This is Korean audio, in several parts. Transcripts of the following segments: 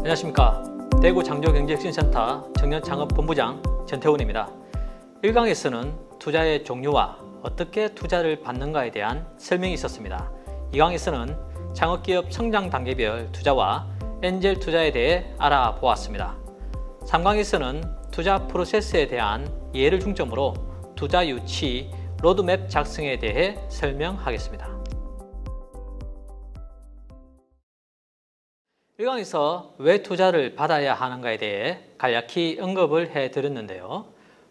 안녕하십니까. 대구 창조경제혁신센터 청년창업본부장 전태훈입니다. 1강에서는 투자의 종류와 어떻게 투자를 받는가에 대한 설명이 있었습니다. 2강에서는 창업기업 성장 단계별 투자와 엔젤 투자에 대해 알아보았습니다. 3강에서는 투자 프로세스에 대한 예를 중점으로 투자 유치, 로드맵 작성에 대해 설명하겠습니다. 1강에서 왜 투자를 받아야 하는가에 대해 간략히 언급을 해드렸는데요.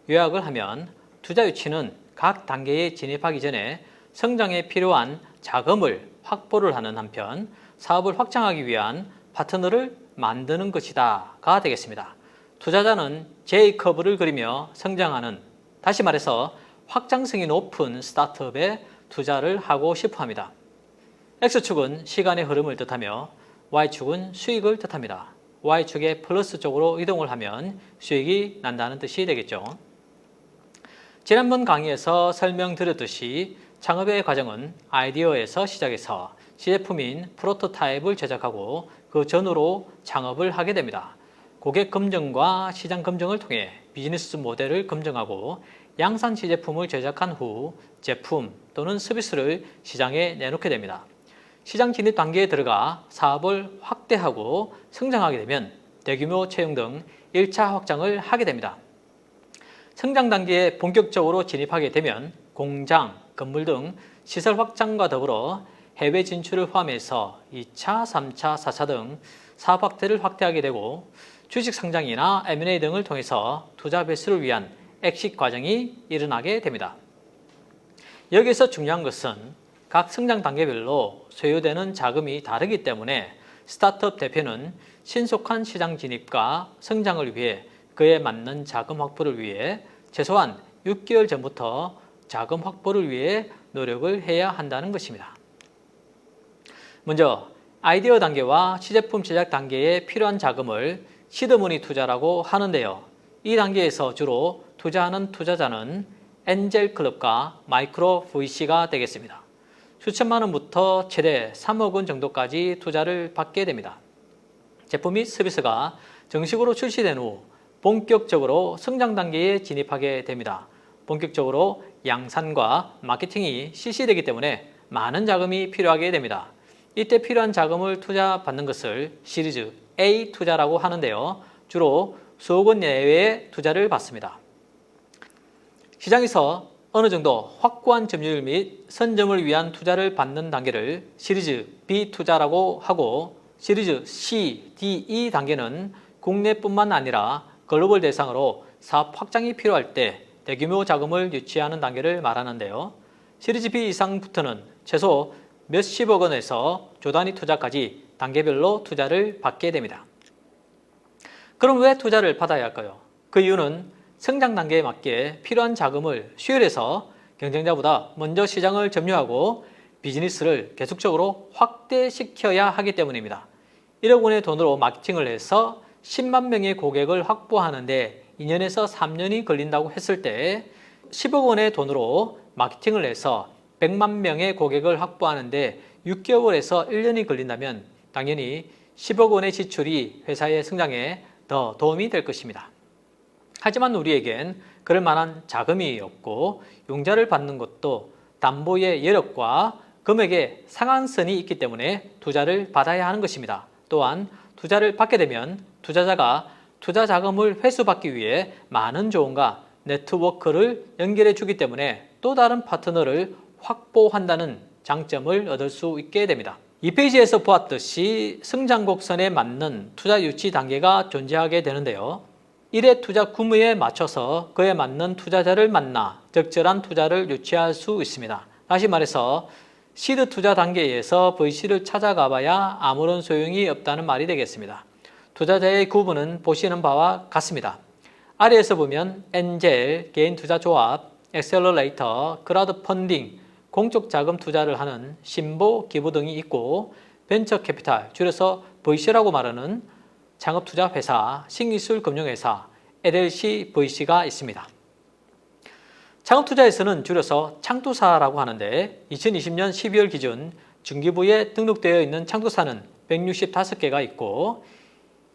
요약을 하면 투자 유치는 각 단계에 진입하기 전에 성장에 필요한 자금을 확보를 하는 한편 사업을 확장하기 위한 파트너를 만드는 것이다가 되겠습니다. 투자자는 J커브를 그리며 성장하는, 다시 말해서 확장성이 높은 스타트업에 투자를 하고 싶어 합니다. X축은 시간의 흐름을 뜻하며 Y축은 수익을 뜻합니다. Y축의 플러스 쪽으로 이동을 하면 수익이 난다는 뜻이 되겠죠. 지난번 강의에서 설명드렸듯이 창업의 과정은 아이디어에서 시작해서 시제품인 프로토타입을 제작하고 그 전후로 창업을 하게 됩니다. 고객 검증과 시장 검증을 통해 비즈니스 모델을 검증하고 양산 시제품을 제작한 후 제품 또는 서비스를 시장에 내놓게 됩니다. 시장 진입 단계에 들어가 사업을 확대하고 성장하게 되면 대규모 채용 등 1차 확장을 하게 됩니다. 성장 단계에 본격적으로 진입하게 되면 공장, 건물 등 시설 확장과 더불어 해외 진출을 포함해서 2차, 3차, 4차 등 사업 확대를 확대하게 되고 주식 상장이나 M&A 등을 통해서 투자 배수를 위한 엑식 과정이 일어나게 됩니다. 여기서 중요한 것은 각 성장 단계별로 소요되는 자금이 다르기 때문에 스타트업 대표는 신속한 시장 진입과 성장을 위해 그에 맞는 자금 확보를 위해 최소한 6개월 전부터 자금 확보를 위해 노력을 해야 한다는 것입니다. 먼저 아이디어 단계와 시제품 제작 단계에 필요한 자금을 시드머니 투자라고 하는데요. 이 단계에서 주로 투자하는 투자자는 엔젤 클럽과 마이크로 VC가 되겠습니다. 수천만 원부터 최대 3억 원 정도까지 투자를 받게 됩니다. 제품 및 서비스가 정식으로 출시된 후 본격적으로 성장 단계에 진입하게 됩니다. 본격적으로 양산과 마케팅이 실시되기 때문에 많은 자금이 필요하게 됩니다. 이때 필요한 자금을 투자받는 것을 시리즈 A 투자라고 하는데요. 주로 수억 원 내외의 투자를 받습니다. 시장에서 어느 정도 확고한 점유율 및 선점을 위한 투자를 받는 단계를 시리즈 B 투자라고 하고 시리즈 C, D, E 단계는 국내뿐만 아니라 글로벌 대상으로 사업 확장이 필요할 때 대규모 자금을 유치하는 단계를 말하는데요. 시리즈 B 이상부터는 최소 몇십억 원에서 조 단위 투자까지 단계별로 투자를 받게 됩니다. 그럼 왜 투자를 받아야 할까요? 그 이유는 성장 단계에 맞게 필요한 자금을 수혈해서 경쟁자보다 먼저 시장을 점유하고 비즈니스를 계속적으로 확대시켜야 하기 때문입니다. 1억 원의 돈으로 마케팅을 해서 10만 명의 고객을 확보하는데 2년에서 3년이 걸린다고 했을 때 10억 원의 돈으로 마케팅을 해서 100만 명의 고객을 확보하는데 6개월에서 1년이 걸린다면 당연히 10억 원의 지출이 회사의 성장에 더 도움이 될 것입니다. 하지만 우리에겐 그럴 만한 자금이 없고 융자를 받는 것도 담보의 여력과 금액의 상한선이 있기 때문에 투자를 받아야 하는 것입니다. 또한 투자를 받게 되면 투자자가 투자 자금을 회수받기 위해 많은 조언과 네트워크를 연결해 주기 때문에 또 다른 파트너를 확보한다는 장점을 얻을 수 있게 됩니다. 이 페이지에서 보았듯이 성장 곡선에 맞는 투자 유치 단계가 존재하게 되는데요. 1회 투자 규모에 맞춰서 그에 맞는 투자자를 만나 적절한 투자를 유치할 수 있습니다. 다시 말해서 시드 투자 단계에서 VC를 찾아가 봐야 아무런 소용이 없다는 말이 되겠습니다. 투자자의 구분은 보시는 바와 같습니다. 아래에서 보면 엔젤, 개인 투자 조합, 엑셀러레이터, 크라우드 펀딩, 공적 자금 투자를 하는 신보 기부 등이 있고 벤처 캐피탈, 줄여서 VC라고 말하는 창업투자회사, 신기술금융회사, LLC, VC가 있습니다. 창업투자에서는 줄여서 창투사라고 하는데 2020년 12월 기준 중기부에 등록되어 있는 창투사는 165개가 있고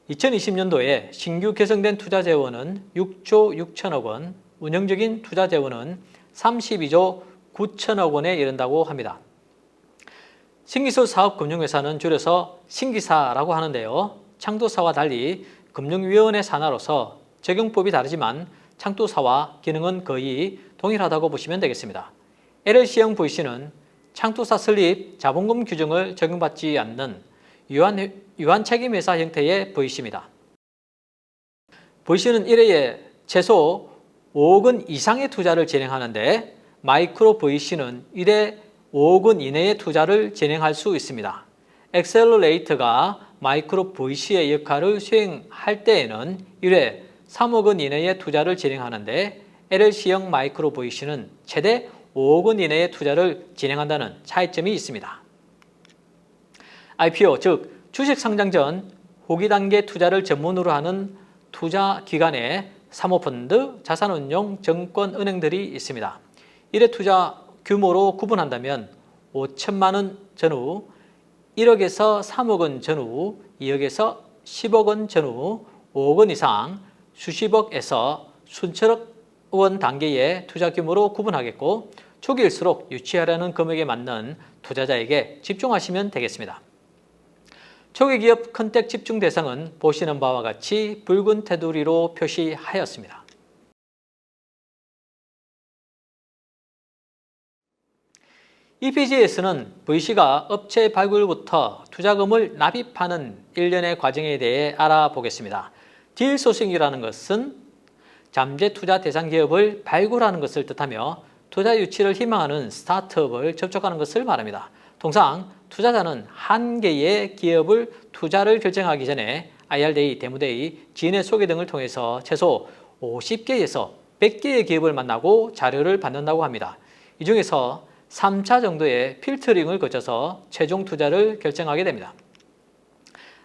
2020년도에 신규 개성된 투자 재원은 6조 6천억 원, 운영적인 투자 재원은 32조 9천억 원에 이른다고 합니다. 신기술 사업금융회사는 줄여서 신기사라고 하는데요. 창도사와 달리 금융위원회 산하로서 적용법이 다르지만 창도사와 기능은 거의 동일하다고 보시면 되겠습니다. LLC형 VC는 창도사 설립 자본금 규정을 적용받지 않는 유한책임회사 형태의 VC입니다. VC는 1회에 최소 5억 원 이상의 투자를 진행하는데 마이크로 VC는 1회 5억 원 이내의 투자를 진행할 수 있습니다. 엑셀러레이터가 마이크로 VC의 역할을 수행할 때에는 1회 3억 원 이내의 투자를 진행하는데 LLC형 마이크로 VC는 최대 5억 원 이내의 투자를 진행한다는 차이점이 있습니다. IPO, 즉 주식 상장 전 후기 단계 투자를 전문으로 하는 투자기관에 사모펀드, 자산운용, 증권은행들이 있습니다. 1회 투자 규모로 구분한다면 5천만 원 전후, 1억에서 3억 원 전후, 2억에서 10억 원 전후, 5억 원 이상, 수십억에서 수천억 원 단계의 투자 규모로 구분하겠고 초기일수록 유치하려는 금액에 맞는 투자자에게 집중하시면 되겠습니다. 초기 기업 컨택 집중 대상은 보시는 바와 같이 붉은 테두리로 표시하였습니다. 이 페이지에서는 VC가 업체 발굴부터 투자금을 납입하는 일련의 과정에 대해 알아보겠습니다. 딜 소싱이라는 것은 잠재 투자 대상 기업을 발굴하는 것을 뜻하며 투자 유치를 희망하는 스타트업을 접촉하는 것을 말합니다. 통상 투자자는 한 개의 기업을 투자를 결정하기 전에 IR데이, 데모데이, 지인의 소개 등을 통해서 최소 50개에서 100개의 기업을 만나고 자료를 받는다고 합니다. 이 중에서 3차 정도의 필터링을 거쳐서 최종 투자를 결정하게 됩니다.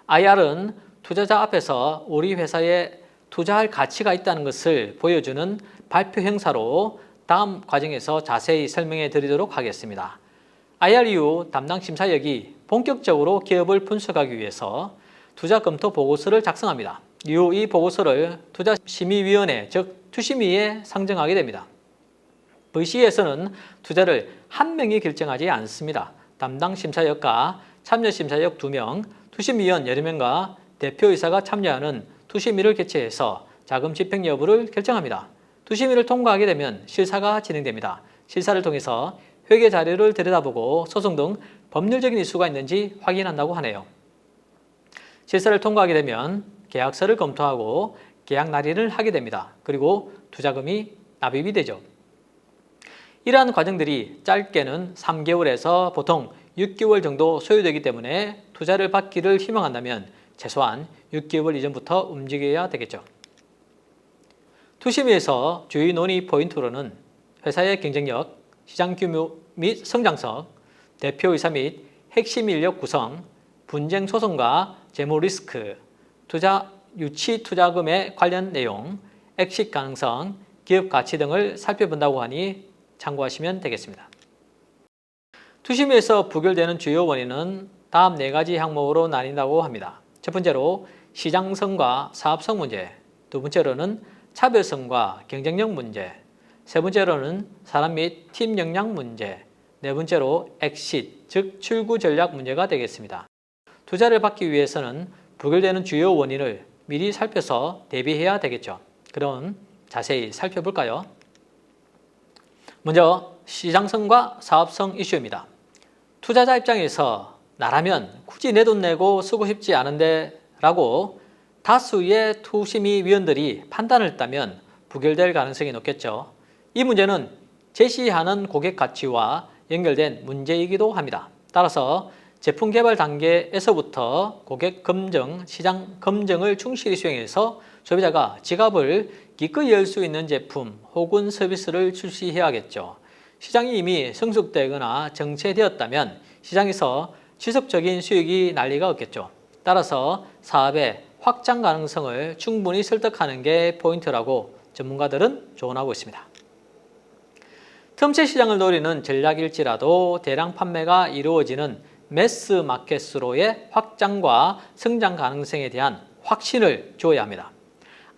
IR은 투자자 앞에서 우리 회사에 투자할 가치가 있다는 것을 보여주는 발표 행사로 다음 과정에서 자세히 설명해 드리도록 하겠습니다. IR 이후 담당 심사역이 본격적으로 기업을 분석하기 위해서 투자 검토 보고서를 작성합니다. 이후 이 보고서를 투자심의위원회, 즉 투심위에 상정하게 됩니다. VC에서는 투자를 한 명이 결정하지 않습니다. 담당 심사역과 참여 심사역 2명, 투심위원 여러 명과 대표이사가 참여하는 투심위를 개최해서 자금 집행 여부를 결정합니다. 투심위를 통과하게 되면 실사가 진행됩니다. 실사를 통해서 회계 자료를 들여다보고 소송 등 법률적인 이슈가 있는지 확인한다고 하네요. 실사를 통과하게 되면 계약서를 검토하고 계약 날인을 하게 됩니다. 그리고 투자금이 납입이 되죠. 이러한 과정들이 짧게는 3개월에서 보통 6개월 정도 소요되기 때문에 투자를 받기를 희망한다면 최소한 6개월 이전부터 움직여야 되겠죠. 투심위에서 주의 논의 포인트로는 회사의 경쟁력, 시장 규모 및 성장성, 대표이사 및 핵심 인력 구성, 분쟁 소송과 재무 리스크, 투자 유치 투자금의 관련 내용, 엑식 가능성, 기업 가치 등을 살펴본다고 하니 참고하시면 되겠습니다. 투심위에서 부결되는 주요 원인은 다음 4가지 항목으로 나뉜다고 합니다. 첫 번째로 시장성과 사업성 문제, 두 번째로는 차별성과 경쟁력 문제, 세 번째로는 사람 및 팀 역량 문제, 네 번째로 엑싯, 즉 출구 전략 문제가 되겠습니다. 투자를 받기 위해서는 부결되는 주요 원인을 미리 살펴서 대비해야 되겠죠. 그럼 자세히 살펴볼까요? 먼저 시장성과 사업성 이슈입니다. 투자자 입장에서 나라면 굳이 내 돈 내고 쓰고 싶지 않은데 라고 다수의 투심위 위원들이 판단을 했다면 부결될 가능성이 높겠죠. 이 문제는 제시하는 고객 가치와 연결된 문제이기도 합니다. 따라서 제품 개발 단계에서부터 고객 검증, 시장 검증을 충실히 수행해서 소비자가 지갑을 기꺼이 열 수 있는 제품 혹은 서비스를 출시해야겠죠. 시장이 이미 성숙되거나 정체되었다면 시장에서 지속적인 수익이 날 리가 없겠죠. 따라서 사업의 확장 가능성을 충분히 설득하는 게 포인트라고 전문가들은 조언하고 있습니다. 틈새 시장을 노리는 전략일지라도 대량 판매가 이루어지는 매스 마켓으로의 확장과 성장 가능성에 대한 확신을 줘야 합니다.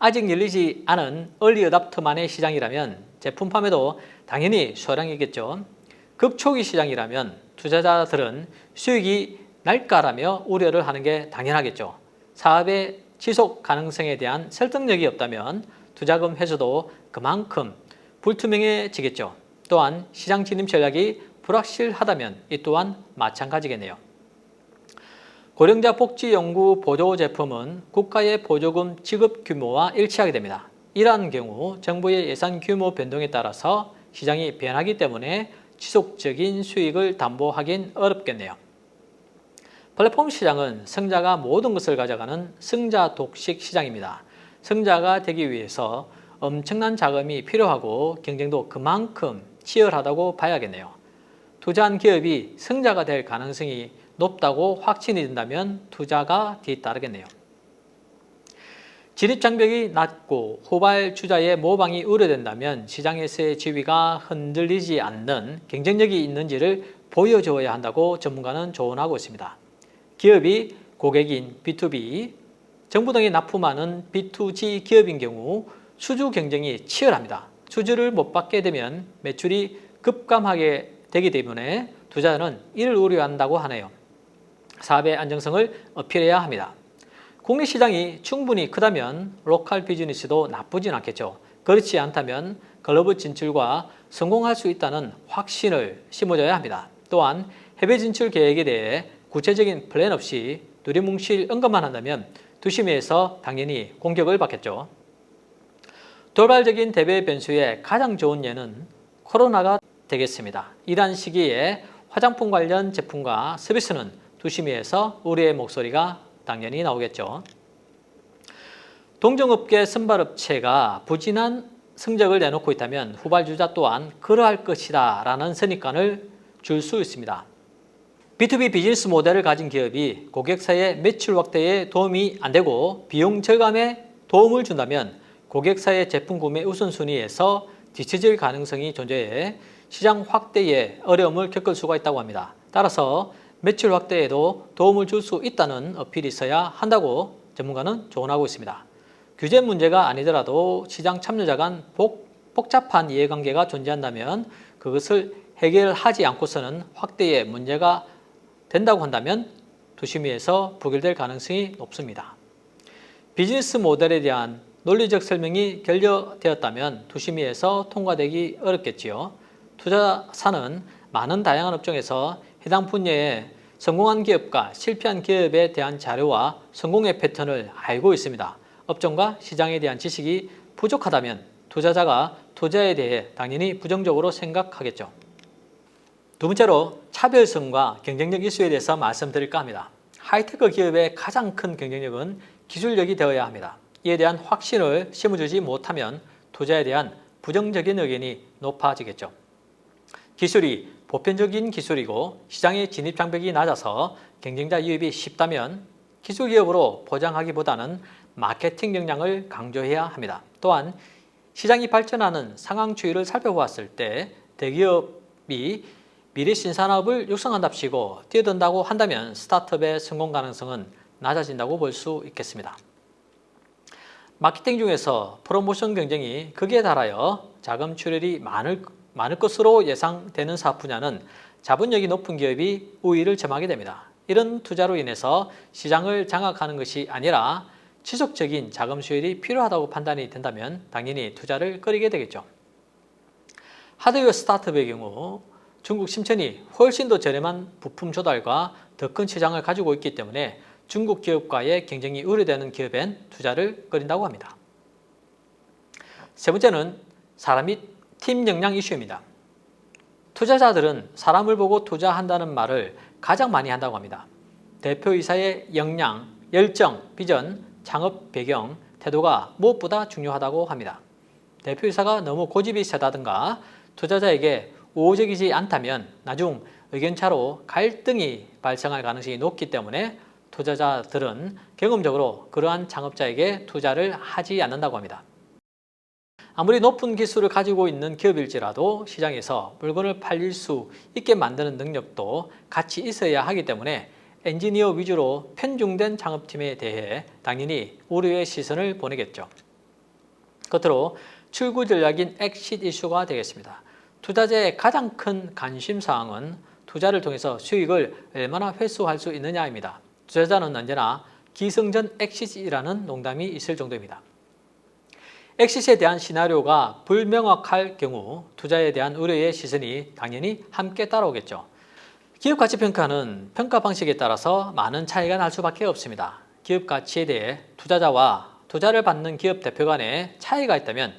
아직 열리지 않은 얼리 어답터만의 시장이라면 제품판매도 당연히 소량이겠죠. 급초기 시장이라면 투자자들은 수익이 날까라며 우려를 하는 게 당연하겠죠. 사업의 지속 가능성에 대한 설득력이 없다면 투자금 회수도 그만큼 불투명해지겠죠. 또한 시장 진입 전략이 불확실하다면 이 또한 마찬가지겠네요. 고령자 복지연구 보조 제품은 국가의 보조금 지급 규모와 일치하게 됩니다. 이러한 경우 정부의 예산 규모 변동에 따라서 시장이 변하기 때문에 지속적인 수익을 담보하긴 어렵겠네요. 플랫폼 시장은 승자가 모든 것을 가져가는 승자 독식 시장입니다. 승자가 되기 위해서 엄청난 자금이 필요하고 경쟁도 그만큼 치열하다고 봐야겠네요. 투자한 기업이 승자가 될 가능성이 높다고 확신이 든다면 투자가 뒤따르겠네요. 진입장벽이 낮고 후발주자의 모방이 우려된다면 시장에서의 지위가 흔들리지 않는 경쟁력이 있는지를 보여줘야 한다고 전문가는 조언하고 있습니다. 기업이 고객인 B2B, 정부 등이 납품하는 B2G 기업인 경우 수주 경쟁이 치열합니다. 수주를 못 받게 되면 매출이 급감하게 되기 때문에 투자자는 이를 우려한다고 하네요. 사업의 안정성을 어필해야 합니다. 국내 시장이 충분히 크다면 로컬 비즈니스도 나쁘진 않겠죠. 그렇지 않다면 글로벌 진출과 성공할 수 있다는 확신을 심어줘야 합니다. 또한 해외 진출 계획에 대해 구체적인 플랜 없이 두리뭉실 언급만 한다면 두심에서 당연히 공격을 받겠죠. 돌발적인 대외 변수의 가장 좋은 예는 코로나가 되겠습니다. 이러한 시기에 화장품 관련 제품과 서비스는 두심이에서 우리의 목소리가 당연히 나오겠죠. 동종업계 선발업체가 부진한 성적을 내놓고 있다면 후발주자 또한 그러할 것이다 라는 선입관을 줄 수 있습니다. B2B 비즈니스 모델을 가진 기업이 고객사의 매출 확대에 도움이 안 되고 비용 절감에 도움을 준다면 고객사의 제품 구매 우선순위에서 뒤처질 가능성이 존재해 시장 확대에 어려움을 겪을 수가 있다고 합니다. 따라서 매출 확대에도 도움을 줄 수 있다는 어필이 있어야 한다고 전문가는 조언하고 있습니다. 규제 문제가 아니더라도 시장 참여자 간 복잡한 이해관계가 존재한다면 그것을 해결하지 않고서는 확대에 문제가 된다고 한다면 두심위에서 부결될 가능성이 높습니다. 비즈니스 모델에 대한 논리적 설명이 결여되었다면 두심위에서 통과되기 어렵겠지요. 투자사는 많은 다양한 업종에서 해당 분야에 성공한 기업과 실패한 기업에 대한 자료와 성공의 패턴을 알고 있습니다. 업종과 시장에 대한 지식이 부족하다면 투자자가 투자에 대해 당연히 부정적으로 생각하겠죠. 두 번째로 차별성과 경쟁력 이슈에 대해서 말씀드릴까 합니다. 하이테크 기업의 가장 큰 경쟁력은 기술력이 되어야 합니다. 이에 대한 확신을 심어주지 못하면 투자에 대한 부정적인 의견이 높아지겠죠. 기술이 보편적인 기술이고 시장의 진입 장벽이 낮아서 경쟁자 유입이 쉽다면 기술 기업으로 포장하기보다는 마케팅 역량을 강조해야 합니다. 또한 시장이 발전하는 상황 추이를 살펴보았을 때 대기업이 미래 신산업을 육성한답시고 뛰어든다고 한다면 스타트업의 성공 가능성은 낮아진다고 볼 수 있겠습니다. 마케팅 중에서 프로모션 경쟁이 극에 달하여 자금 출혈이 많을 것으로 예상되는 사업 분야는 자본력이 높은 기업이 우위를 점하게 됩니다. 이런 투자로 인해서 시장을 장악하는 것이 아니라 지속적인 자금 수혈이 필요하다고 판단이 된다면 당연히 투자를 꺼리게 되겠죠. 하드웨어 스타트업의 경우 중국 심천이 훨씬 더 저렴한 부품 조달과 더 큰 시장을 가지고 있기 때문에 중국 기업과의 경쟁이 우려되는 기업엔 투자를 꺼린다고 합니다. 세 번째는 사람 및 팀 역량 이슈입니다. 투자자들은 사람을 보고 투자한다는 말을 가장 많이 한다고 합니다. 대표이사의 역량, 열정, 비전, 창업 배경, 태도가 무엇보다 중요하다고 합니다. 대표이사가 너무 고집이 세다든가 투자자에게 우호적이지 않다면 나중 의견차로 갈등이 발생할 가능성이 높기 때문에 투자자들은 경험적으로 그러한 창업자에게 투자를 하지 않는다고 합니다. 아무리 높은 기술을 가지고 있는 기업일지라도 시장에서 물건을 팔릴 수 있게 만드는 능력도 같이 있어야 하기 때문에 엔지니어 위주로 편중된 창업팀에 대해 당연히 우려의 시선을 보내겠죠. 끝으로 출구 전략인 엑싯 이슈가 되겠습니다. 투자자의 가장 큰 관심사항은 투자를 통해서 수익을 얼마나 회수할 수 있느냐입니다. 투자자는 언제나 기승전 엑싯이라는 농담이 있을 정도입니다. 엑싯에 대한 시나리오가 불명확할 경우 투자에 대한 우려의 시선이 당연히 함께 따라오겠죠. 기업 가치 평가는 평가 방식에 따라서 많은 차이가 날 수밖에 없습니다. 기업 가치에 대해 투자자와 투자를 받는 기업 대표 간에 차이가 있다면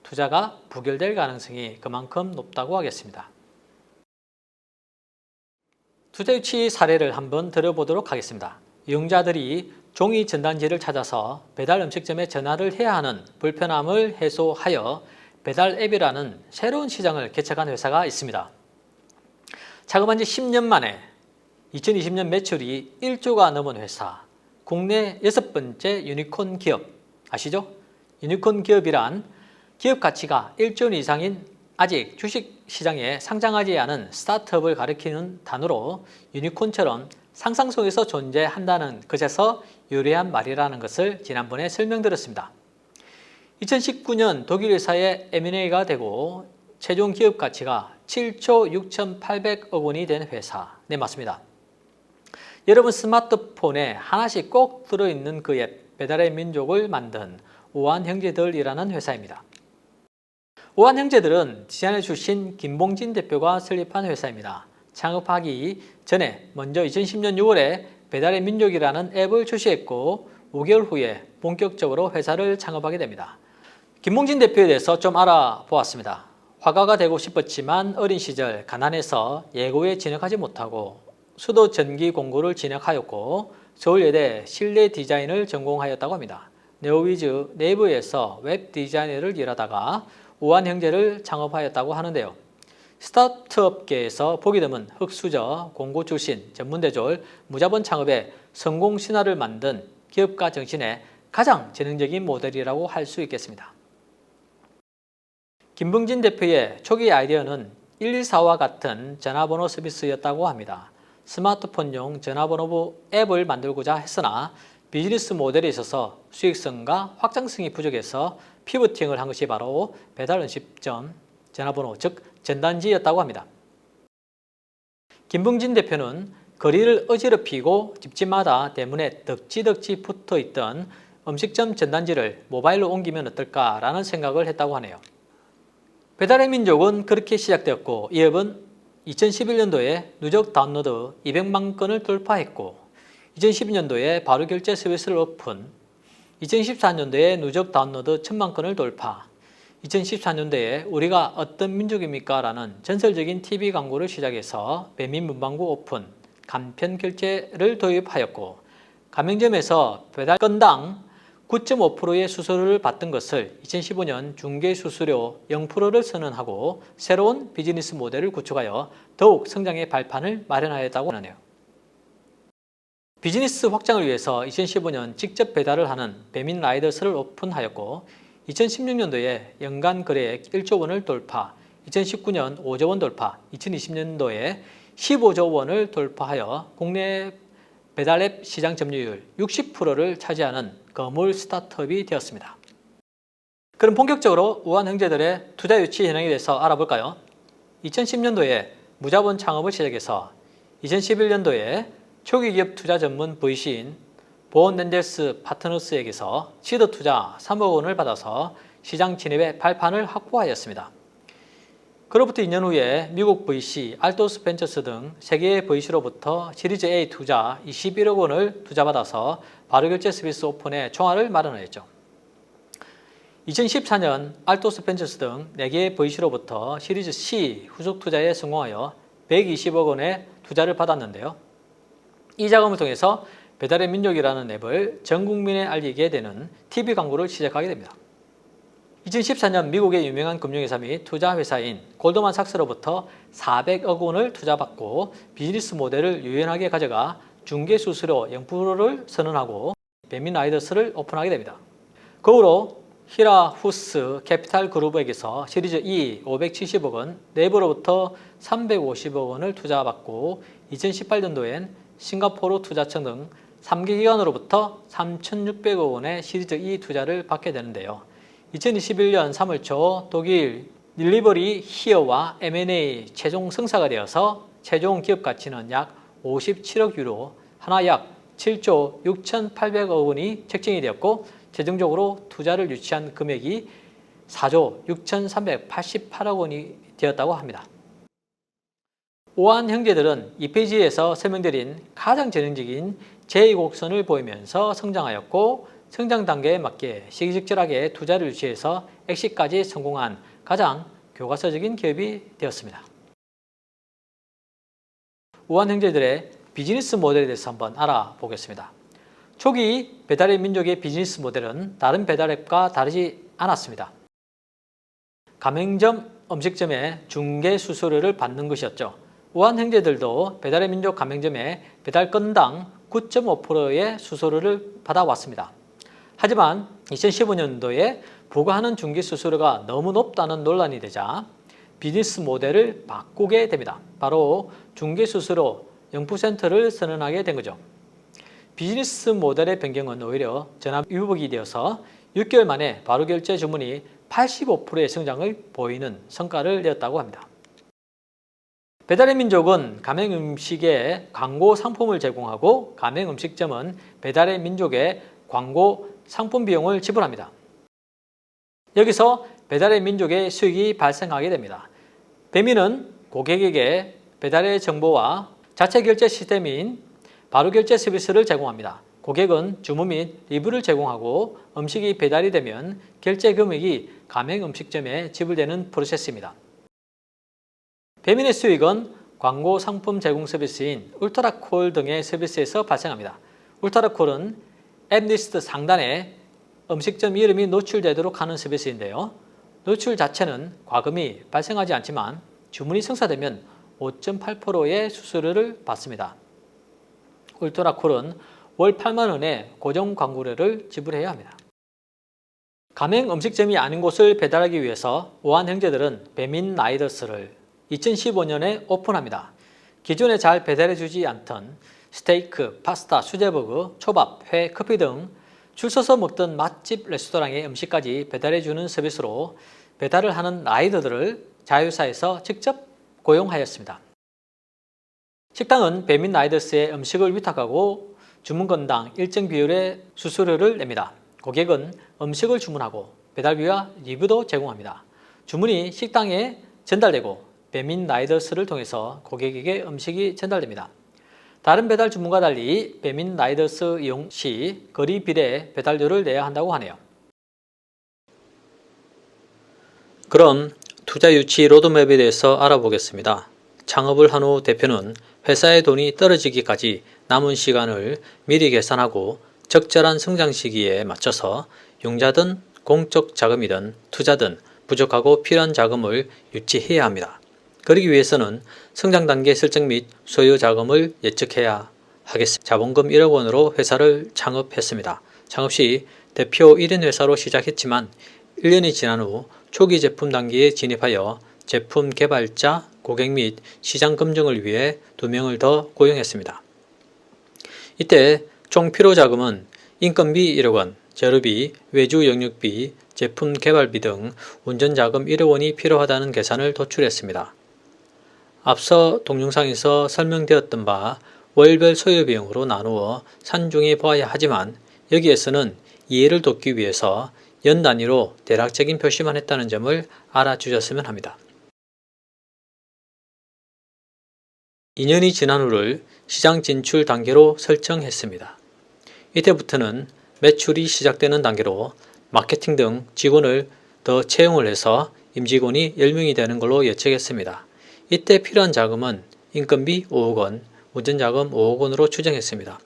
투자가 부결될 가능성이 그만큼 높다고 하겠습니다. 투자 유치 사례를 한번 들어보도록 하겠습니다. 이용자들이 종이 전단지를 찾아서 배달 음식점에 전화를 해야 하는 불편함을 해소하여 배달 앱이라는 새로운 시장을 개척한 회사가 있습니다. 자그마치 10년 만에 2020년 매출이 1조가 넘은 회사, 국내 6번째 유니콘 기업 아시죠? 유니콘 기업이란 기업 가치가 1조 원 이상인 아직 주식시장에 상장하지 않은 스타트업을 가리키는 단어로 유니콘처럼 상상 속에서 존재한다는 것에서 유래한 말이라는 것을 지난번에 설명드렸습니다. 2019년 독일 회사의 M&A가 되고 최종 기업 가치가 7조 6,800억 원이 된 회사. 네, 맞습니다. 여러분 스마트폰에 하나씩 꼭 들어있는 그 앱 배달의 민족을 만든 오한형제들이라는 회사입니다. 오한형제들은 지난해 출신 김봉진 대표가 설립한 회사입니다. 창업하기 전에 먼저 2010년 6월에 배달의 민족이라는 앱을 출시했고 5개월 후에 본격적으로 회사를 창업하게 됩니다. 김봉진 대표에 대해서 좀 알아보았습니다. 화가가 되고 싶었지만 어린 시절 가난해서 예고에 진학하지 못하고 수도 전기 공고를 진학하였고 서울예대 실내 디자인을 전공하였다고 합니다. 네오위즈 네이버에서 웹 디자이너를 일하다가 오한형제를 창업하였다고 하는데요. 스타트업계에서 보기 드문 흑수저, 공고 출신, 전문대졸, 무자본 창업의 성공 신화를 만든 기업가 정신의 가장 재능적인 모델이라고 할 수 있겠습니다. 김봉진 대표의 초기 아이디어는 114와 같은 전화번호 서비스였다고 합니다. 스마트폰용 전화번호 앱을 만들고자 했으나 비즈니스 모델에 있어서 수익성과 확장성이 부족해서 피보팅을 한 것이 바로 배달 음식점 전화번호 즉 전단지였다고 합니다. 김봉진 대표는 거리를 어지럽히고 집집마다 대문에 덕지덕지 붙어있던 음식점 전단지를 모바일로 옮기면 어떨까라는 생각을 했다고 하네요. 배달의 민족은 그렇게 시작되었고 이 앱은 2011년도에 누적 다운로드 200만 건을 돌파했고 2012년도에 바로 결제 서비스를 오픈, 2014년도에 누적 다운로드 1000만 건을 돌파, 2014년도에 우리가 어떤 민족입니까? 라는 전설적인 TV 광고를 시작해서 배민 문방구 오픈, 간편 결제를 도입하였고 가맹점에서 배달 건당 9.5%의 수수료를 받던 것을 2015년 중개 수수료 0%를 선언하고 새로운 비즈니스 모델을 구축하여 더욱 성장의 발판을 마련하였다고 하네요. 비즈니스 확장을 위해서 2015년 직접 배달을 하는 배민 라이더스를 오픈하였고 2016년도에 연간 거래액 1조 원을 돌파, 2019년 5조 원 돌파, 2020년도에 15조 원을 돌파하여 국내 배달앱 시장 점유율 60%를 차지하는 거물 스타트업이 되었습니다. 그럼 본격적으로 우한형제들의 투자 유치 현황에 대해서 알아볼까요? 2010년도에 무자본 창업을 시작해서 2011년도에 초기 기업 투자 전문 VC인 보온렌젤스 파트너스에게서 시드 투자 3억 원을 받아서 시장 진입의 발판을 확보하였습니다. 그로부터 2년 후에 미국 VC, 알토스 벤처스 등 세계의 VC로부터 시리즈 A 투자 21억 원을 투자받아서 바로결제 서비스 오픈의 총알을 마련하였죠. 2014년 알토스 벤처스 등 4개의 VC로부터 시리즈 C 후속 투자에 성공하여 120억 원의 투자를 받았는데요. 이 자금을 통해서 배달의 민족이라는 앱을 전 국민에 알리게 되는 TV 광고를 시작하게 됩니다. 2014년 미국의 유명한 금융회사 및 투자회사인 골드만삭스로부터 400억 원을 투자받고 비즈니스 모델을 유연하게 가져가 중개수수료 0%를 선언하고 배민 라이더스를 오픈하게 됩니다. 그 후로 히라후스 캐피탈 그룹에게서 시리즈 E 570억 원, 네이버로부터 350억 원을 투자받고 2018년도엔 싱가포르 투자청 등 3개 기관으로부터 3,600억 원의 시리즈 E 투자를 받게 되는데요. 2021년 3월 초 독일 딜리버리 히어와 M&A 최종 성사가 되어서 최종 기업 가치는 약 57억 유로, 하나 약 7조 6,800억 원이 책정이 되었고 최종적으로 투자를 유치한 금액이 4조 6,388억 원이 되었다고 합니다. 오한 형제들은 이 페이지에서 설명드린 가장 전형적인 제2곡선을 보이면서 성장하였고 성장 단계에 맞게 시기적절하게 투자를 유치해서 엑시까지 성공한 가장 교과서적인 기업이 되었습니다. 우한 형제들의 비즈니스 모델에 대해서 한번 알아보겠습니다. 초기 배달의 민족의 비즈니스 모델은 다른 배달앱과 다르지 않았습니다. 가맹점 음식점에 중개 수수료를 받는 것이었죠. 우한 형제들도 배달의 민족 가맹점에 배달 건당 9.5%의 수수료를 받아왔습니다. 하지만 2015년도에 부과하는 중개 수수료가 너무 높다는 논란이 되자 비즈니스 모델을 바꾸게 됩니다. 바로 중개 수수료 0%를 선언하게 된 거죠. 비즈니스 모델의 변경은 오히려 전화위복이 되어서 6개월 만에 바로 결제 주문이 85%의 성장을 보이는 성과를 내었다고 합니다. 배달의 민족은 가맹 음식에 광고 상품을 제공하고 가맹 음식점은 배달의 민족에 광고 상품 비용을 지불합니다. 여기서 배달의 민족의 수익이 발생하게 됩니다. 배민은 고객에게 배달의 정보와 자체 결제 시스템인 바로 결제 서비스를 제공합니다. 고객은 주문 및 리뷰를 제공하고 음식이 배달이 되면 결제 금액이 가맹 음식점에 지불되는 프로세스입니다. 배민의 수익은 광고 상품 제공 서비스인 울트라콜 등의 서비스에서 발생합니다. 울트라콜은 앱리스트 상단에 음식점 이름이 노출되도록 하는 서비스인데요. 노출 자체는 과금이 발생하지 않지만 주문이 성사되면 5.8%의 수수료를 받습니다. 울트라콜은 월 8만 원의 고정 광고료를 지불해야 합니다. 가맹 음식점이 아닌 곳을 배달하기 위해서 우한 형제들은 배민 라이더스를 2015년에 오픈합니다. 기존에 잘 배달해주지 않던 스테이크, 파스타, 수제버거, 초밥, 회, 커피 등 줄 서서 먹던 맛집 레스토랑의 음식까지 배달해주는 서비스로 배달을 하는 라이더들을 자회사에서 직접 고용하였습니다. 식당은 배민 라이더스에 음식을 위탁하고 주문 건당 일정 비율의 수수료를 냅니다. 고객은 음식을 주문하고 배달비와 리뷰도 제공합니다. 주문이 식당에 전달되고 배민 라이더스를 통해서 고객에게 음식이 전달됩니다. 다른 배달 주문과 달리 배민 라이더스 이용 시 거리 비례 배달료를 내야 한다고 하네요. 그럼 투자 유치 로드맵에 대해서 알아보겠습니다. 창업을 한 후 대표는 회사의 돈이 떨어지기까지 남은 시간을 미리 계산하고 적절한 성장 시기에 맞춰서 융자든 공적 자금이든 투자든 부족하고 필요한 자금을 유치해야 합니다. 그러기 위해서는 성장 단계 설정 및 소요 자금을 예측해야 하겠습니다. 자본금 1억 원으로 회사를 창업했습니다. 창업 시 대표 1인 회사로 시작했지만 1년이 지난 후 초기 제품 단계에 진입하여 제품 개발자, 고객 및 시장 검증을 위해 2명을 더 고용했습니다. 이때 총 필요 자금은 인건비 1억 원, 재료비, 외주 영역비, 제품 개발비 등 운전 자금 1억 원이 필요하다는 계산을 도출했습니다. 앞서 동영상에서 설명되었던 바 월별 소요 비용으로 나누어 산중해 보아야 하지만 여기에서는 이해를 돕기 위해서 연 단위로 대략적인 표시만 했다는 점을 알아주셨으면 합니다. 2년이 지난 후를 시장 진출 단계로 설정했습니다. 이때부터는 매출이 시작되는 단계로 마케팅 등 직원을 더 채용을 해서 임직원이 10명이 되는 걸로 예측했습니다. 이때 필요한 자금은 인건비 5억 원, 운전자금 5억 원으로 추정했습니다.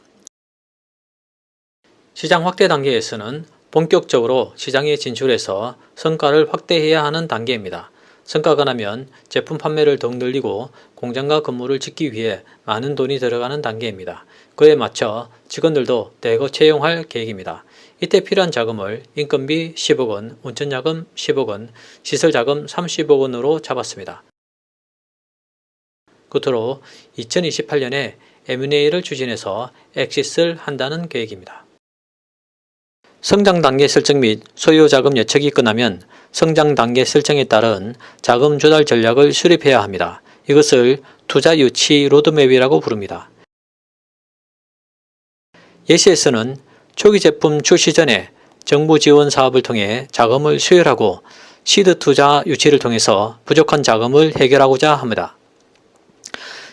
시장 확대 단계에서는 본격적으로 시장에 진출해서 성과를 확대해야 하는 단계입니다. 성과가 나면 제품 판매를 더욱 늘리고 공장과 건물을 짓기 위해 많은 돈이 들어가는 단계입니다. 그에 맞춰 직원들도 대거 채용할 계획입니다. 이때 필요한 자금을 인건비 10억 원, 운전자금 10억 원, 시설자금 30억 원으로 잡았습니다. 끝으로 2028년에 M&A를 추진해서 엑싯을 한다는 계획입니다. 성장 단계 설정 및 소요 자금 예측이 끝나면 성장 단계 설정에 따른 자금 조달 전략을 수립해야 합니다. 이것을 투자 유치 로드맵이라고 부릅니다. 예시에서는 초기 제품 출시 전에 정부 지원 사업을 통해 자금을 수혈하고 시드 투자 유치를 통해서 부족한 자금을 해결하고자 합니다.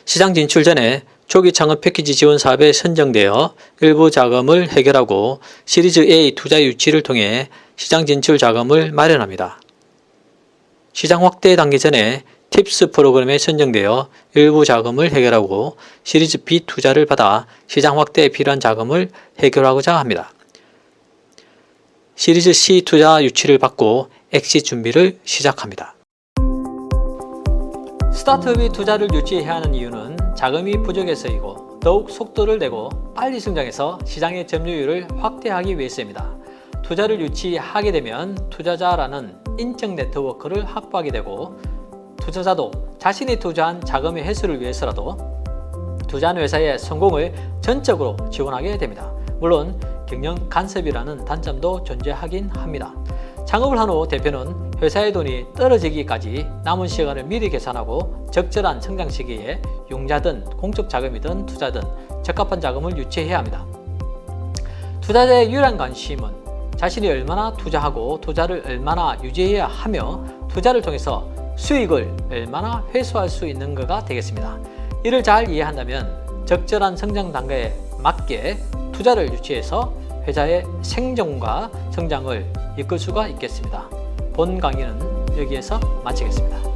시장 진출 전에 초기 창업 패키지 지원 사업에 선정되어 일부 자금을 해결하고 시리즈 A 투자 유치를 통해 시장 진출 자금을 마련합니다. 시장 확대 단계 전에 팁스 프로그램에 선정되어 일부 자금을 해결하고 시리즈 B 투자를 받아 시장 확대에 필요한 자금을 해결하고자 합니다. 시리즈 C 투자 유치를 받고 엑시 준비를 시작합니다. 스타트업이 투자를 유치해야 하는 이유는 자금이 부족해서이고 더욱 속도를 내고 빨리 성장해서 시장의 점유율을 확대하기 위해서입니다. 투자를 유치하게 되면 투자자라는 인적 네트워크를 확보하게 되고 투자자도 자신이 투자한 자금의 회수를 위해서라도 투자한 회사의 성공을 전적으로 지원하게 됩니다. 물론 경영 간섭이라는 단점도 존재하긴 합니다. 창업을 한 후 대표는 회사의 돈이 떨어지기까지 남은 시간을 미리 계산하고 적절한 성장 시기에 융자든 공적 자금이든 투자든 적합한 자금을 유치해야 합니다. 투자자의 유일한 관심은 자신이 얼마나 투자하고 투자를 얼마나 유지해야 하며 투자를 통해서 수익을 얼마나 회수할 수 있는가가 되겠습니다. 이를 잘 이해한다면 적절한 성장 단계에 맞게 투자를 유치해서 회사의 생존과 성장을 이끌 수가 있겠습니다. 본 강의는 여기에서 마치겠습니다.